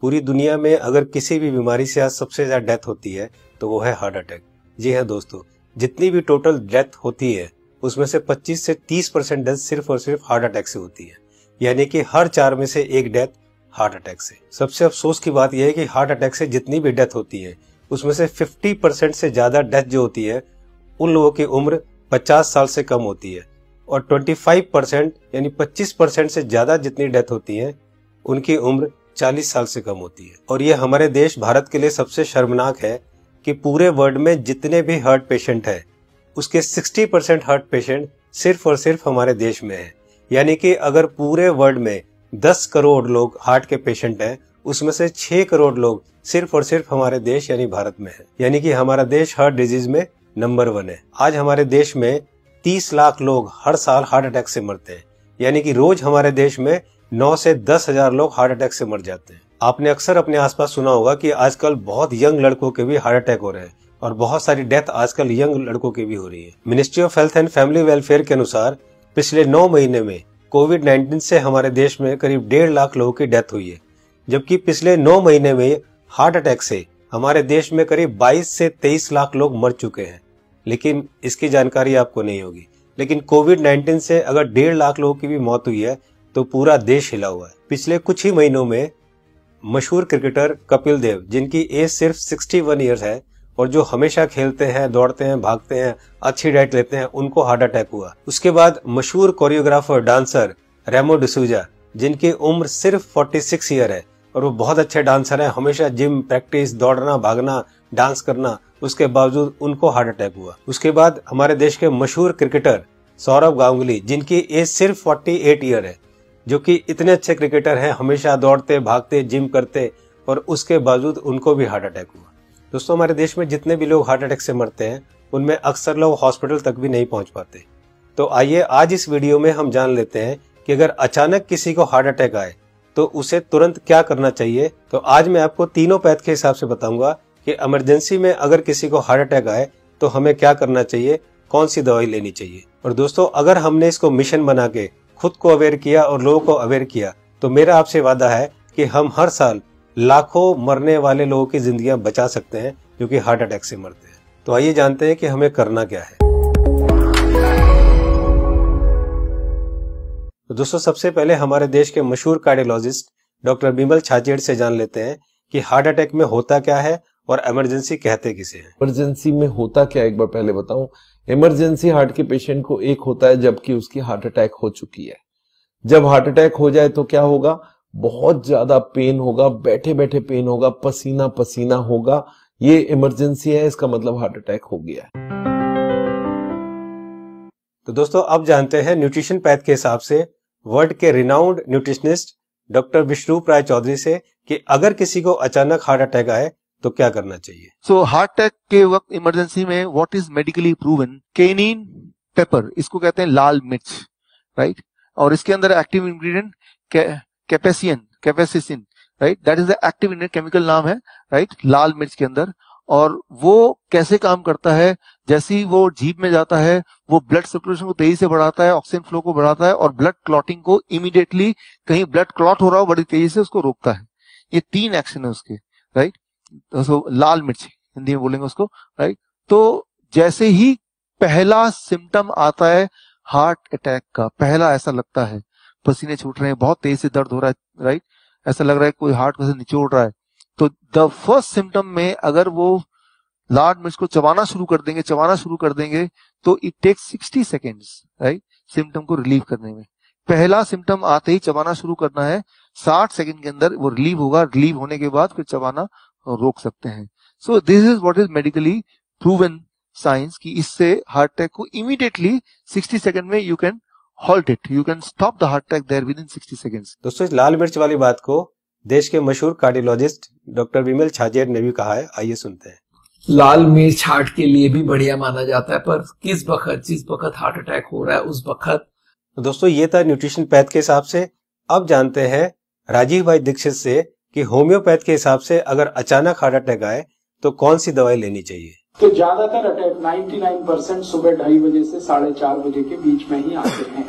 पूरी दुनिया में अगर किसी भी बीमारी से आज सबसे ज्यादा डेथ होती है तो वो है हार्ट अटैक। जी हाँ दोस्तों, जितनी भी टोटल डेथ होती है उसमें से 25 से 30% डेथ सिर्फ और सिर्फ हार्ट अटैक से होती है, यानी कि हर 4 में से एक डेथ हार्ट अटैक से। सबसे अफसोस की बात यह है कि हार्ट अटैक से जितनी भी डेथ होती है उसमें से 50% से ज्यादा डेथ जो होती है उन लोगों की उम्र 50 साल से कम होती है, और 25% यानी 25% से ज्यादा जितनी डेथ होती है उनकी उम्र 40 साल से कम होती है। और ये हमारे देश भारत के लिए सबसे शर्मनाक है कि पूरे वर्ल्ड में जितने भी हार्ट पेशेंट है उसके 60% हार्ट पेशेंट सिर्फ और सिर्फ हमारे देश में है। यानी कि अगर पूरे वर्ल्ड में 10 करोड़ लोग हार्ट के पेशेंट हैं उसमें से 6 करोड़ लोग सिर्फ और सिर्फ हमारे देश यानी भारत में है। यानी कि हमारा देश हार्ट डिजीज में नंबर 1 है। आज हमारे देश में 30 लाख लोग हर साल हार्ट अटैक से मरते हैं, यानी कि रोज हमारे देश में 9 से 10 हजार लोग हार्ट अटैक से मर जाते हैं। आपने अक्सर अपने आसपास सुना होगा कि आजकल बहुत यंग लड़कों के भी हार्ट अटैक हो रहे हैं और बहुत सारी डेथ आजकल यंग लड़कों की भी हो रही है। Ministry of health and family welfare के अनुसार पिछले 9 महीने में कोविड-19 से हमारे देश में करीब 1.5 लाख लोगों की डेथ हुई है, जबकि पिछले 9 महीने में हार्ट अटैक से हमारे देश में करीब 22 से 23 लाख लोग मर चुके हैं। लेकिन इसकी जानकारी आपको नहीं होगी, लेकिन कोविड-19 से अगर 1.5 लाख लोगों की भी मौत हुई है तो पूरा देश हिला हुआ है। पिछले कुछ ही महीनों में मशहूर क्रिकेटर कपिल देव, जिनकी एज सिर्फ 61 ईयर्स है और जो हमेशा खेलते हैं, दौड़ते हैं, भागते हैं, अच्छी डाइट लेते हैं, उनको हार्ट अटैक हुआ। उसके बाद मशहूर कोरियोग्राफर डांसर रेमो डिसूजा, जिनकी उम्र सिर्फ 46 ईयर है और वो बहुत अच्छे डांसर हैं, हमेशा जिम, प्रैक्टिस, दौड़ना, भागना, डांस करना, उसके बावजूद उनको हार्ट अटैक हुआ। उसके बाद हमारे देश के मशहूर क्रिकेटर सौरव गांगुली, जिनकी एज सिर्फ 48 ईयर है, जो कि इतने अच्छे क्रिकेटर हैं, हमेशा दौड़ते, भागते, जिम करते, और उसके बावजूद उनको भी हार्ट अटैक हुआ। दोस्तों, हमारे देश में जितने भी लोग हार्ट अटैक से मरते हैं उनमें अक्सर लोग हॉस्पिटल तक भी नहीं पहुंच पाते। तो आइए आज इस वीडियो में हम जान लेते हैं कि अगर अचानक किसी को हार्ट अटैक आए तो उसे तुरंत क्या करना चाहिए। तो आज मैं आपको तीनों पैथ के हिसाब से बताऊंगा कि इमरजेंसी में अगर किसी को हार्ट अटैक आए तो हमें क्या करना चाहिए, कौन सी दवाई लेनी चाहिए। और दोस्तों, अगर हमने इसको मिशन बना के खुद को अवेयर किया और लोगों को अवेयर किया तो मेरा आपसे वादा है कि हम हर साल लाखों मरने वाले लोगों की जिंदगियां बचा सकते हैं जो कि हार्ट अटैक से मरते हैं। तो आइए जानते हैं कि हमें करना क्या है। तो दोस्तों, सबसे पहले हमारे देश के मशहूर कार्डियोलॉजिस्ट डॉक्टर बिमल छाजेड़ से जान लेते हैं कि हार्ट अटैक में होता क्या है और इमरजेंसी कहते किसे हैं। इमरजेंसी में होता क्या, एक बार पहले बताऊं। इमरजेंसी हार्ट के पेशेंट को एक होता है जबकि उसकी हार्ट अटैक हो चुकी है। जब हार्ट अटैक हो जाए तो क्या होगा, बहुत ज्यादा पेन होगा, बैठे बैठे पेन होगा, पसीना पसीना होगा। ये इमरजेंसी है, इसका मतलब हार्ट अटैक हो गया है। तो दोस्तों, अब जानते हैं न्यूट्रिशन पैथ के हिसाब से वर्ल्ड के रिनाउंड न्यूट्रिशनिस्ट डॉक्टर विश्वरूप राय चौधरी से कि अगर किसी को अचानक हार्ट अटैक आए तो क्या करना चाहिए। सो हार्ट अटैक के वक्त इमरजेंसी में what is medically proven, cayenne pepper, इसको कहते हैं लाल मिर्च, राइट। और इसके अंदर active ingredient capsaicin, right, that is the active ingredient, chemical नाम है, राइट, लाल मिर्च के अंदर। और वो कैसे काम करता है, जैसे ही वो जीभ में जाता है वो ब्लड सर्कुलेशन को तेजी से बढ़ाता है, ऑक्सीजन फ्लो को बढ़ाता है और ब्लड क्लॉटिंग को इमीडिएटली, कहीं ब्लड क्लॉट हो रहा हो बड़ी तेजी से उसको रोकता है। ये 3 एक्शन है उसके, राइट। तो लाल मिर्च हिंदी में बोलेंगे उसको, राइट। तो जैसे ही पहला सिम्टम आता है हार्ट अटैक का, पहला ऐसा लगता है पसीने छूट रहे हैं, बहुत तेज से दर्द हो रहा है, राइट, ऐसा लग रहा है कोई हार्ट को से निचोड़ रहा है, तो द फर्स्ट सिम्टम में अगर वो लाल मिर्च को चबाना शुरू कर देंगे तो it takes 60 seconds, right, symptom को रिलीव करने में। पहला सिम्टम आते ही चबाना शुरू करना है, 60 सेकेंड के अंदर वो रिलीव होगा, रिलीव होने के बाद फिर चबाना रोक सकते हैं। So this is what is medically proven science कि इससे हार्ट अटैक को इमीडिएटली 60 सेकंड में you can halt it, you can stop the heart attack there within 60 seconds. दोस्तों, इस लाल मिर्च वाली बात को देश के मशहूर कार्डियोलॉजिस्ट डॉक्टर विमल छाजेड़ ने भी कहा है, आइए सुनते हैं। लाल मिर्च हार्ट के लिए भी बढ़िया माना जाता है, पर जिस वक्त हार्ट अटैक हो रहा है उस वक्त। तो दोस्तों, ये था न्यूट्रिशन पैथ के हिसाब से। अब जानते हैं राजीव भाई दीक्षित से कि होम्योपैथ के हिसाब से अगर अचानक हार्ट अटैक आए तो कौन सी दवाई लेनी चाहिए। तो ज्यादातर अटैक 99% सुबह 2:30 बजे से 4:30 बजे के बीच में ही आते हैं।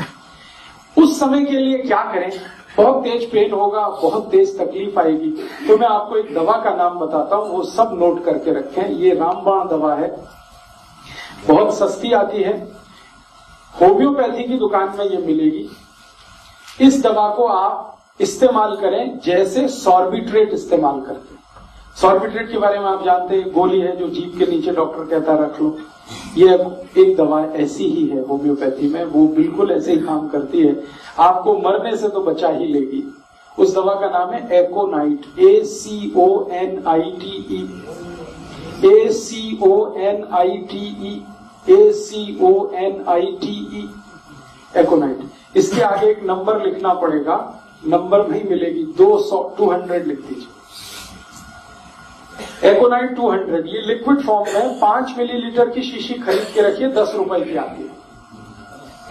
उस समय के लिए क्या करें, बहुत तेज पेन होगा, बहुत तेज तकलीफ आएगी। तो मैं आपको एक दवा का नाम बताता हूँ, वो सब नोट करके रखें। ये रामबाण दवा है, बहुत सस्ती आती है, होम्योपैथी की दुकान में ये मिलेगी। इस दवा को आप इस्तेमाल करें जैसे सॉर्बिट्रेट इस्तेमाल करते हैं। सॉर्बिट्रेट के बारे में आप जानते हैं, गोली है जो जीभ के नीचे डॉक्टर कहता है रख लो। ये एक दवा ऐसी ही है होम्योपैथी में, वो बिल्कुल ऐसे ही काम करती है, आपको मरने से तो बचा ही लेगी। उस दवा का नाम है एकोनाइट, ACONITE, ACONITE, एकोनाइट। इसके आगे एक नंबर लिखना पड़ेगा, नंबर नहीं मिलेगी, 200 लिख दीजिए। एकोनाइट 200, ये लिक्विड फॉर्म में 5 मिलीलीटर की शीशी खरीद के रखिए, 10 रुपए की आती है,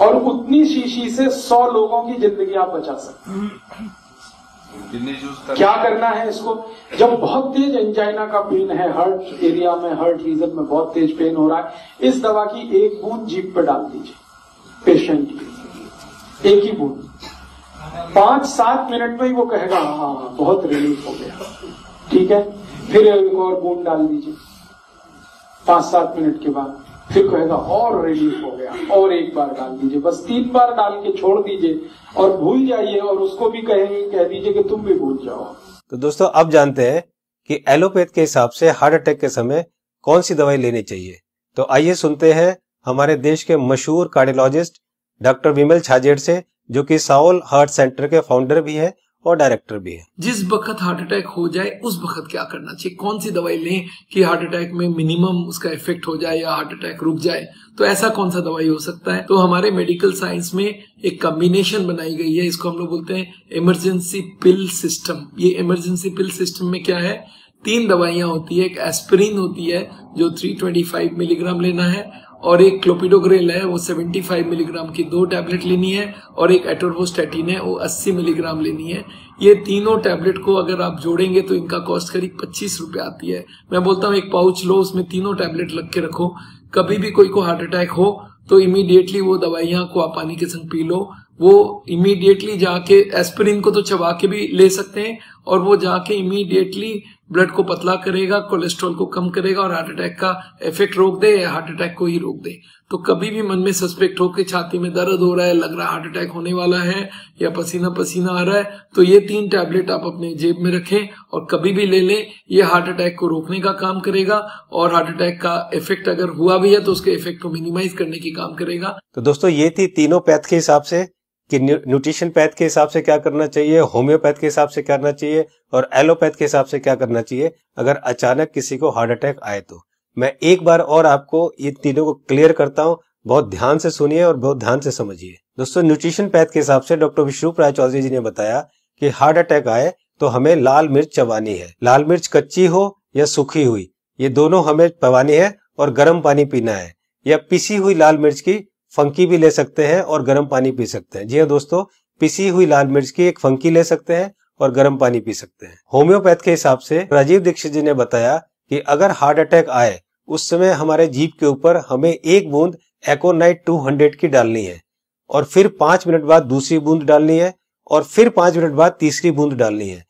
और उतनी शीशी से 100 लोगों की जिंदगी आप बचा सकते हैं। क्या करना है इसको? जब बहुत तेज एंजाइना का पेन है, हार्ट एरिया में, हार्ट रीजन में बहुत तेज पेन हो रहा है, इस दवा की एक बूंद जीभ पे डाल दीजिए पेशेंट की, एक ही बूंद। 5-7 मिनट में ही वो कहेगा हाँ बहुत रिलीफ हो गया, ठीक है। फिर एक और बूंद डाल दीजिए 5-7 मिनट के बाद, फिर कहेगा और रिलीफ हो गया, और एक बार डाल दीजिए। बस 3 बार डाल के छोड़ दीजिए और भूल जाइए, और उसको भी कह दीजिए कि तुम भी भूल जाओ। तो दोस्तों अब जानते हैं कि एलोपैथ के हिसाब से हार्ट अटैक के समय कौन सी दवाई लेनी चाहिए। तो आइए सुनते हैं हमारे देश के मशहूर कार्डियोलॉजिस्ट डॉक्टर विमल छाजेड़ से, जो कि साउल हार्ट सेंटर के फाउंडर भी है और डायरेक्टर भी है। जिस वक्त हार्ट अटैक हो जाए उस वक्त क्या करना चाहिए, कौन सी दवाई लें कि हार्ट अटैक में मिनिमम उसका इफेक्ट हो जाए या हार्ट अटैक रुक जाए, तो ऐसा कौन सा दवाई हो सकता है। तो हमारे मेडिकल साइंस में एक कॉम्बिनेशन बनाई गई है, इसको हम लोग बोलते हैं इमरजेंसी पिल सिस्टम। ये इमरजेंसी पिल सिस्टम में क्या है, 3 दवाइयां होती है। एक एस्पिरिन होती है जो 325 मिलीग्राम लेना है, और एक क्लोपिडोग्रेल है वो 75 मिलीग्राम की 2 टैबलेट लेनी है, और एक एटोर्वोस्टैटिन है वो 80 मिलीग्राम लेनी है। ये तीनों टैबलेट को अगर आप जोड़ेंगे तो इनका कॉस्ट करीब 25 रुपए आती है। मैं बोलता हूँ एक पाउच लो, उसमें तीनों टैबलेट लग के रखो, कभी भी कोई को हार्ट अटैक हो तो इमीडिएटली वो दवाइयां को आप पानी के संग पी लो। वो इमीडिएटली जाके एस्पिरिन को तो चबा के भी ले सकते हैं, और वो जाके इमीडिएटली ब्लड को पतला करेगा, कोलेस्ट्रॉल को कम करेगा, और हार्ट अटैक का इफेक्ट रोक दे या हार्ट अटैक को ही रोक दे। तो कभी भी मन में सस्पेक्ट हो कि छाती में दर्द हो रहा है, लग रहा है हार्ट अटैक होने वाला है, या पसीना पसीना आ रहा है, तो ये 3 टैबलेट आप अपने जेब में रखें और कभी भी ले लें। ये हार्ट अटैक को रोकने का काम करेगा, और हार्ट अटैक का इफेक्ट अगर हुआ भी है तो उसके इफेक्ट को मिनिमाइज करने की काम करेगा। तो दोस्तों ये थी तीनों पैथ के हिसाब से कि न्यूट्रिशन पैथ के हिसाब से क्या करना चाहिए, होम्योपैथ के हिसाब से क्या करना चाहिए, और एलोपैथ के हिसाब से क्या करना चाहिए अगर अचानक किसी को हार्ट अटैक आए। तो मैं एक बार और आपको ये तीनों को क्लियर करता हूं, बहुत ध्यान से सुनिए और बहुत ध्यान से समझिए। दोस्तों न्यूट्रिशन पैथ के हिसाब से डॉक्टर विष्णु राय चौधरी जी ने बताया कि हार्ट अटैक आए तो हमें लाल मिर्च चबानी है। लाल मिर्च कच्ची हो या सूखी हुई, ये दोनों हमें चबानी है, और गर्म पानी पीना है। या पिसी हुई लाल मिर्च की फंकी भी ले सकते हैं और गर्म पानी पी सकते हैं। जी हाँ दोस्तों, पिसी हुई लाल मिर्च की एक फंकी ले सकते हैं और गर्म पानी पी सकते हैं। होम्योपैथ के हिसाब से राजीव दीक्षित जी ने बताया कि अगर हार्ट अटैक आए उस समय हमारे जीभ के ऊपर हमें 1 बूंद एकोनाइट 200 की डालनी है, और फिर 5 मिनट बाद दूसरी बूंद डालनी है, और फिर 5 मिनट बाद तीसरी बूंद डालनी है।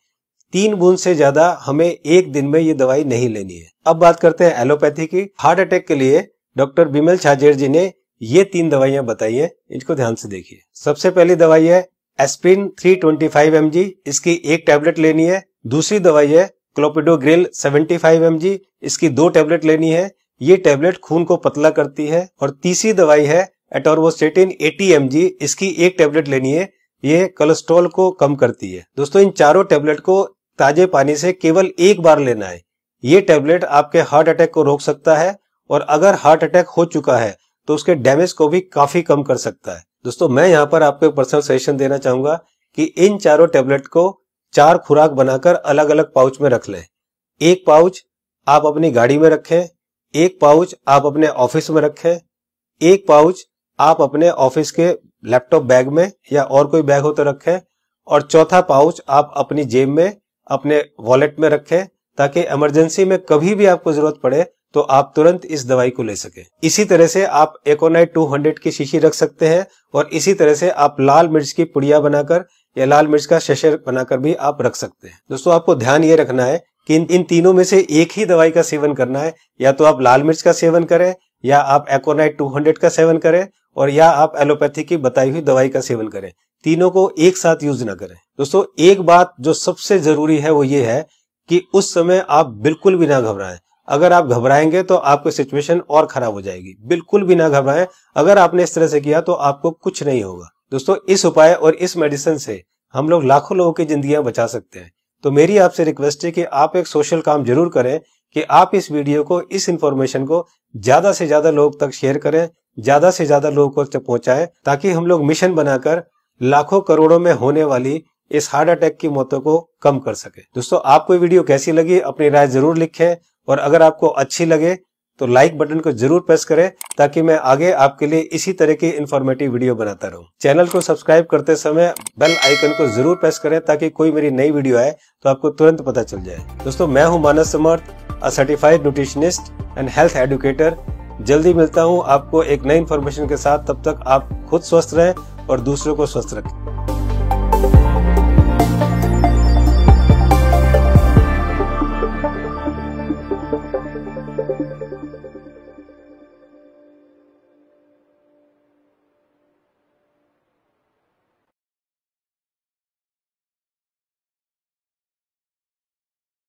3 बूंद से ज्यादा हमें एक दिन में ये दवाई नहीं लेनी है। अब बात करते हैं एलोपैथी की। हार्ट अटैक के लिए डॉक्टर विमल छाजेड़ जी ने ये 3 दवाइयां बताई है, इनको ध्यान से देखिए। सबसे पहली दवाई है एस्पिरिन 325 mg, इसकी 1 टैबलेट लेनी है। दूसरी दवाई है क्लोपिडोग्रेल 75 mg, इसकी 2 टैबलेट लेनी है। ये टैबलेट खून को पतला करती है। और तीसरी दवाई है एटोर्वोस्टैटिन 80 mg, इसकी 1 टैबलेट लेनी है। ये कोलेस्ट्रॉल को कम करती है। दोस्तों इन चारों टैबलेट को ताजे पानी से केवल 1 बार लेना है। ये टैबलेट आपके हार्ट अटैक को रोक सकता है, और अगर हार्ट अटैक हो चुका है तो उसके डैमेज को भी काफी कम कर सकता है। दोस्तों मैं यहाँ पर आपको एक पर्सनल सजेशन देना चाहूंगा कि इन चारों टैबलेट को 4 खुराक बनाकर अलग अलग पाउच में रख लें। 1 पाउच आप अपनी गाड़ी में रखें, 1 पाउच आप अपने ऑफिस में रखें, 1 पाउच आप अपने ऑफिस के लैपटॉप बैग में या और कोई बैग हो तो रखें, और चौथा पाउच आप अपनी जेब में, अपने वॉलेट में रखें, ताकि इमरजेंसी में कभी भी आपको जरूरत पड़े तो आप तुरंत इस दवाई को ले सके। इसी तरह से आप एकोनाइट 200 की शीशी रख सकते हैं, और इसी तरह से आप लाल मिर्च की पुड़िया बनाकर या लाल मिर्च का शशर बनाकर भी आप रख सकते हैं। दोस्तों आपको ध्यान ये रखना है कि इन तीनों में से एक ही दवाई का सेवन करना है। या तो आप लाल मिर्च का सेवन करें, या आप एकोनाइट 200 का सेवन करें, और या आप एलोपैथी की बताई हुई दवाई का सेवन करें। तीनों को एक साथ यूज ना करें। दोस्तों एक बात जो सबसे जरूरी है वो ये है कि उस समय आप बिल्कुल भी ना घबराएं। अगर आप घबराएंगे तो आपकी सिचुएशन और खराब हो जाएगी। बिल्कुल भी ना घबराएं। अगर आपने इस तरह से किया तो आपको कुछ नहीं होगा। दोस्तों इस उपाय और इस मेडिसिन से हम लोग लाखों लोगों की जिंदगियां बचा सकते हैं। तो मेरी आपसे रिक्वेस्ट है कि आप एक सोशल काम जरूर करें कि आप इस वीडियो को, इस इंफॉर्मेशन को ज्यादा से ज्यादा लोग तक शेयर करें, ज्यादा से ज्यादा लोगों को पहुंचाएं, ताकि हम लोग मिशन बनाकर लाखों करोड़ों में होने वाली इस हार्ट अटैक की मौतों को कम कर सके। दोस्तों आपको वीडियो कैसी लगी अपनी राय जरूर लिखें, और अगर आपको अच्छी लगे तो लाइक बटन को जरूर प्रेस करें, ताकि मैं आगे आपके लिए इसी तरह की इंफॉर्मेटिव वीडियो बनाता रहूं। चैनल को सब्सक्राइब करते समय बेल आइकन को जरूर प्रेस करें, ताकि कोई मेरी नई वीडियो आए तो आपको तुरंत पता चल जाए। दोस्तों मैं हूं Manas Samarth, a certified nutritionist and health educator. जल्दी मिलता हूं आपको एक नई इंफॉर्मेशन के साथ। तब तक आप खुद स्वस्थ रहें और दूसरों को स्वस्थ रखें।